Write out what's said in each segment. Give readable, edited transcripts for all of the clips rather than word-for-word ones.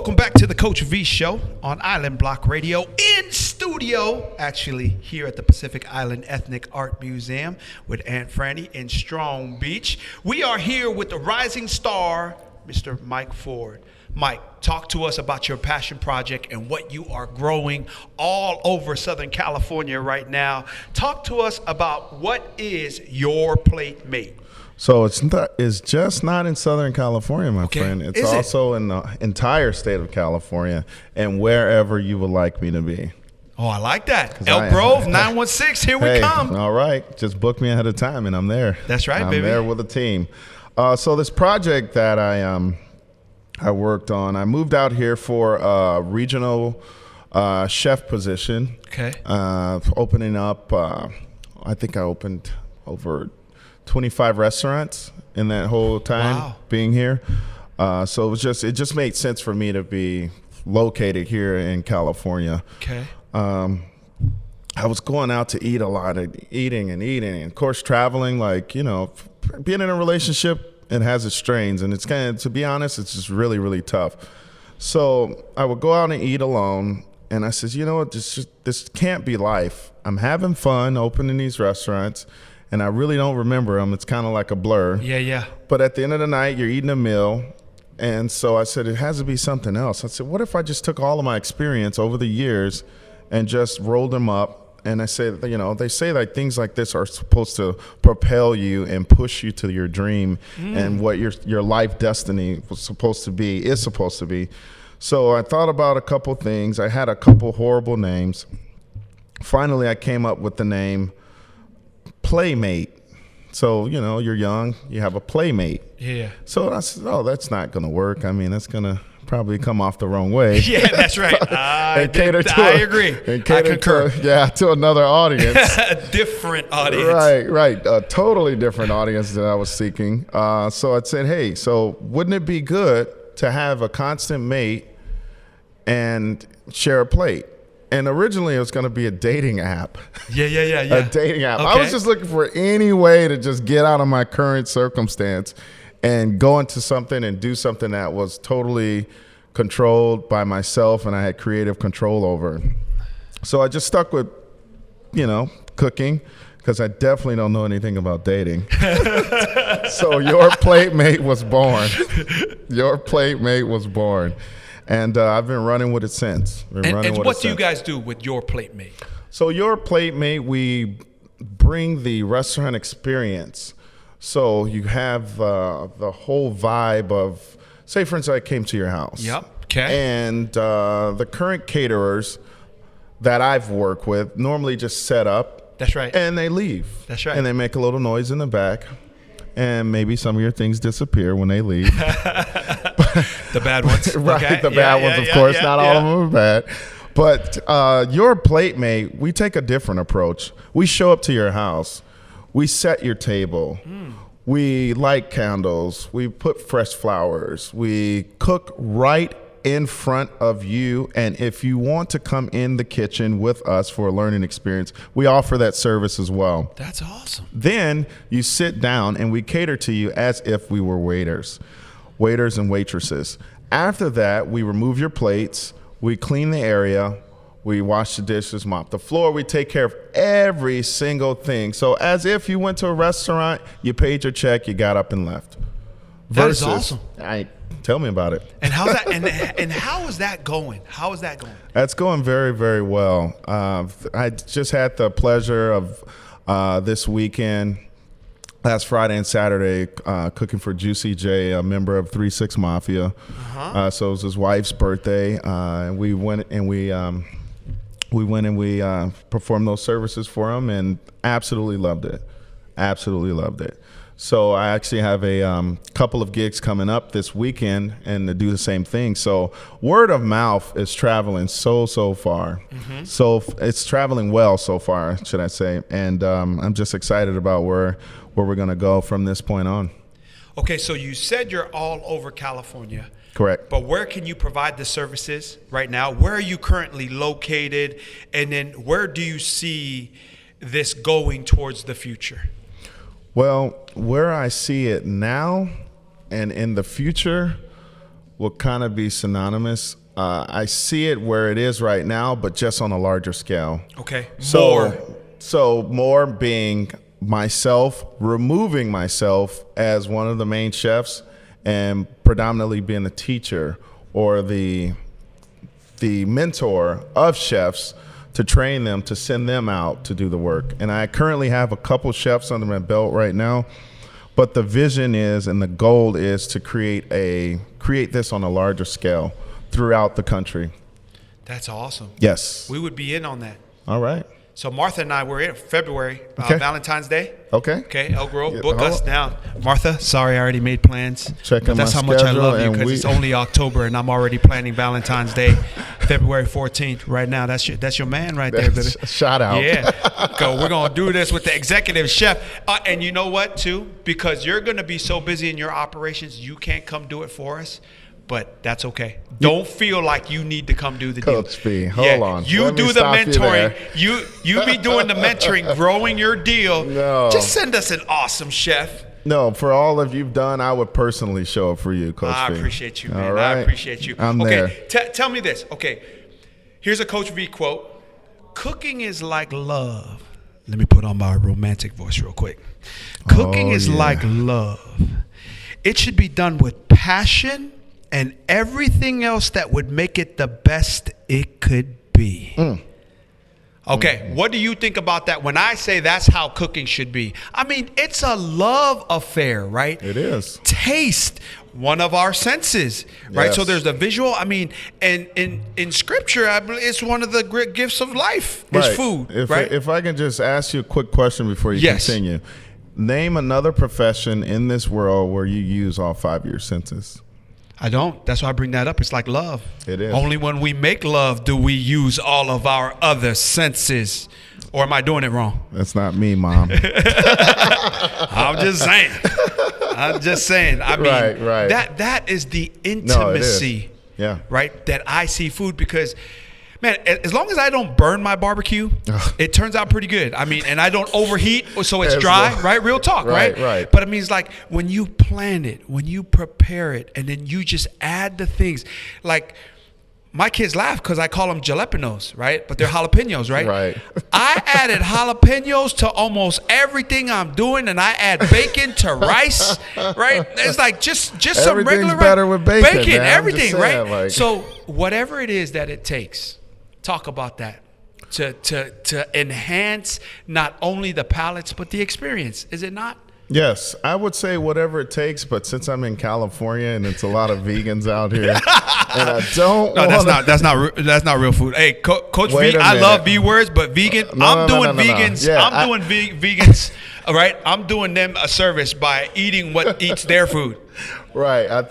Welcome back to the Coach V Show on Island Block Radio, in studio, actually here at the Pacific Island Ethnic Art Museum with Aunt Franny in Strong Beach. We are here with the rising star, Mr. Mike Ford. Mike, talk to us about your passion project and what you are growing all over Southern California right now. Talk to us about what is Your Plate Mate. So it's just not in Southern California, my friend. It's also in the entire state of California and wherever you would like me to be. Oh, I like that. Elk Grove, 916, here we come. All right. Just book me ahead of time and I'm there. That's right, baby. I'm there with a team. So this project that I worked on, I moved out here for a regional chef position. Okay. Opening up, I think I opened over 25 restaurants in that whole time being here. So it just made sense for me to be located here in California. Okay. I was going out to eat a lot, eating, and of course traveling, being in a relationship, it has its strains, and it's to be honest, it's just really, really tough. So I would go out and eat alone, and I said, you know what, this can't be life. I'm having fun opening these restaurants, and I really don't remember them. It's kind of like a blur. Yeah. But at the end of the night, you're eating a meal. And so I said, it has to be something else. I said, what if I just took all of my experience over the years and just rolled them up? And I said, they say that things like this are supposed to propel you and push you to your dream and what your life destiny is supposed to be. So I thought about a couple things. I had a couple horrible names. Finally, I came up with the name Playmate. So, you're young, you have a playmate. Yeah. So I said, that's not going to work. I mean, that's going to probably come off the wrong way. Yeah, that's right. I agree. And cater to another audience. Different audience. Right. A totally different audience than I was seeking. So I said, hey, so wouldn't it be good to have a constant mate and share a plate? And originally it was going to be a dating app. Yeah. A dating app. Okay. I was just looking for any way to just get out of my current circumstance and go into something and do something that was totally controlled by myself and I had creative control over. So I just stuck with, cooking, because I definitely don't know anything about dating. So Your Plate Mate was born. Your Plate Mate was born. And I've been running with it since. And what do you guys do with Your Plate Mate? So Your Plate Mate, we bring the restaurant experience. So you have the whole vibe of, say, for instance, I came to your house. Yep. Okay. And the current caterers that I've worked with normally just set up. That's right. And they leave. That's right. And they make a little noise in the back. And maybe some of your things disappear when they leave. The bad ones. Right, okay. The bad ones, of course. Not all of them are bad. But Your Plate Mate, we take a different approach. We show up to your house. We set your table. We light candles. We put fresh flowers. We cook right in front of you. And if you want to come in the kitchen with us for a learning experience, we offer that service as well. That's awesome. Then you sit down and we cater to you as if we were waiters and waitresses. After that, we remove your plates, we clean the area, we wash the dishes, mop the floor, we take care of every single thing. So as if you went to a restaurant, you paid your check, you got up and left. That is awesome. Tell me about it. And how's that? And how is that going? How is that going? That's going very, very well. I just had the pleasure of this weekend, last Friday and Saturday, cooking for Juicy J, a member of 3-6 Mafia. So it was his wife's birthday, and we went and we performed those services for him, and absolutely loved it. Absolutely loved it. So I actually have a couple of gigs coming up this weekend and to do the same thing. So word of mouth is traveling so far. So it's traveling well so far, should I say. And I'm just excited about where we're going to go from this point on. Okay, so you said you're all over California. Correct. But where can you provide the services right now? Where are you currently located? And then where do you see this going towards the future? Well, where I see it now and in the future will kind of be synonymous. I see it where it is right now, but just on a larger scale. Okay. So more being myself, removing myself as one of the main chefs, and predominantly being the teacher or the mentor of chefs to train them, to send them out to do the work. And I currently have a couple chefs under my belt right now, but the vision is and the goal is to create this on a larger scale throughout the country. That's awesome. Yes. We would be in on that. All right. So Martha and I were in February, Okay. Valentine's Day. Okay. Okay, Elk Grove, Yeah, book hold us on. down. Martha, sorry, I already made plans. Checking But that's my how much I schedule, love you and because it's only October and I'm already planning Valentine's Day, February 14th. Right now, that's your man right there, baby. Shout out. Yeah. We're gonna do this with the executive chef, and you know what too? Because you're gonna be so busy in your operations, you can't come do it for us. But that's okay. Don't feel like you need to come do the deal. Coach B, hold on. You Let me do the stop you mentoring. there. You be doing the mentoring, growing your deal. No. Just send us an awesome chef. No, for all of you've done, I would personally show up for you, Coach I V. appreciate you, man. All right. I appreciate you. I'm okay, there. tell me this. Okay, here's a Coach V quote. Cooking is like love. Let me put on my romantic voice real quick. Cooking is yeah. like love. It should be done with passion and everything else that would make it the best it could be. Okay, what do you think about that when I say that's how cooking should be? I mean, it's a love affair, right? It is. Taste, one of our senses, right? Yes. So there's the visual. I mean, and in scripture, I believe it's one of the great gifts of life is Right. food, If, right? If I can just ask you a quick question before you Yes. continue. Name another profession in this world where you use all 5 of your senses. I don't. That's why I bring that up. It's like love. It is. Only when we make love do we use all of our other senses. Or am I doing it wrong? That's not me, Mom. I'm just saying. I mean, Right. that is the No, it is. intimacy, Yeah. right? That I see food because, man, as long as I don't burn my barbecue, it turns out pretty good. I mean, and I don't overheat, so it's As dry, long- right? Real talk, right? Right. But I mean, it's like when you plan it, when you prepare it, and then you just add the things. Like, my kids laugh because I call them jalapenos, right? But they're jalapenos, right? Right. I added jalapenos to almost everything I'm doing, and I add bacon to rice, right? It's like just some Everything's regular better with bacon, man. I'm just everything, saying, right? like- So whatever it is that it takes, talk about that to enhance not only the palates but the experience. Is it not? Yes, I would say whatever it takes, but since I'm in California and it's a lot of vegans out here, and I don't No, wanna, that's not real food. Hey, Coach Wait V, a I minute. love V words, but vegan. No, I'm no, doing no. vegans. Yeah, I'm doing vegans. All right, I'm doing them a service by eating what eats their food. Right, I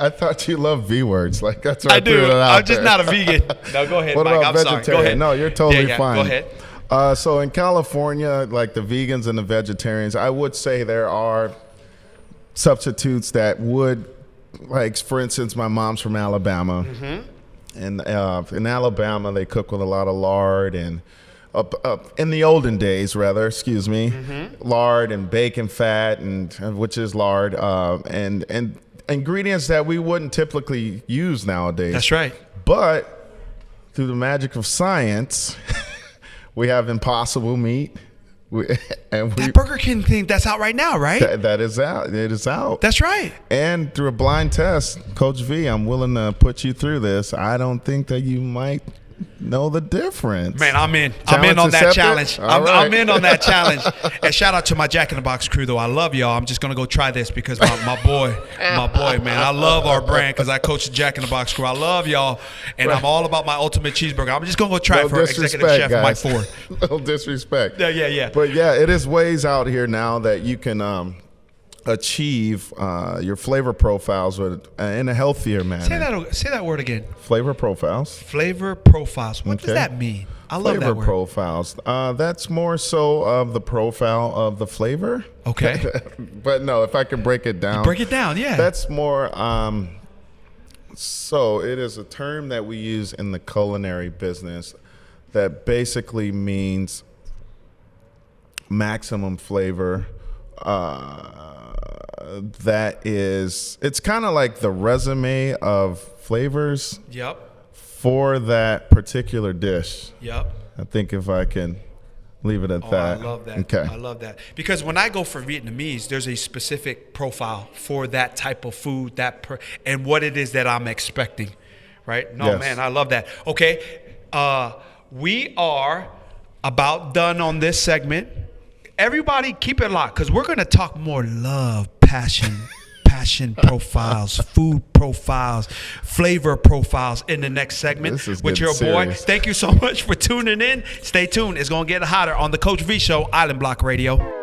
thought you loved V words. Like that's why I threw do. it out I'm just there. not a vegan. No, go ahead, What Mike. about I'm sorry. Go vegetarian? ahead. No, you're totally yeah, fine. Go ahead. So in California, like the vegans and the vegetarians, I would say there are substitutes that would, like for instance, my mom's from Alabama, and in Alabama they cook with a lot of lard and in the olden days, rather, excuse me, lard and bacon fat, and which is lard, and ingredients that we wouldn't typically use nowadays. That's right. But through the magic of science, we have Impossible meat, That Burger King thing that's out right now, right? that is out. It is out. That's right. And through a blind test, Coach V, I'm willing to put you through this. I don't think that you might know the difference. Man, I'm in. I'm Challenge in on that accepted? challenge. All I'm right. in on that challenge. And shout out to my Jack in the Box crew, though. I love y'all. I'm just gonna go try this because my boy, man. I love our brand because I coach the Jack in the Box crew. I love y'all, and I'm all about my ultimate cheeseburger. I'm just gonna go try it for executive chef Mike guys. Ford. No disrespect. Yeah. But yeah, it is ways out here now that you can achieve your flavor profiles with, in a healthier manner. Say that word again. Flavor profiles. Flavor profiles. What does Okay. that mean? I love Flavor that word. profiles. That's more so of the profile of the flavor. Okay. But no, if I can break it down. Break it down. Yeah. That's more. So it is a term that we use in the culinary business that basically means maximum flavor, that is, it's kind of like the resume of flavors Yep. for that particular dish. Yep. I think if I can leave it at that. I love that. Okay. I love that. Because when I go for Vietnamese, there's a specific profile for that type of food, and what it is that I'm expecting, right? No, Yes. man, I love that. Okay, we are about done on this segment. Everybody keep it locked because we're going to talk more love, passion profiles, food profiles, flavor profiles in the next segment This is with your getting boy. serious. Thank you so much for tuning in. Stay tuned. It's going to get hotter on the Coach V Show, Island Block Radio.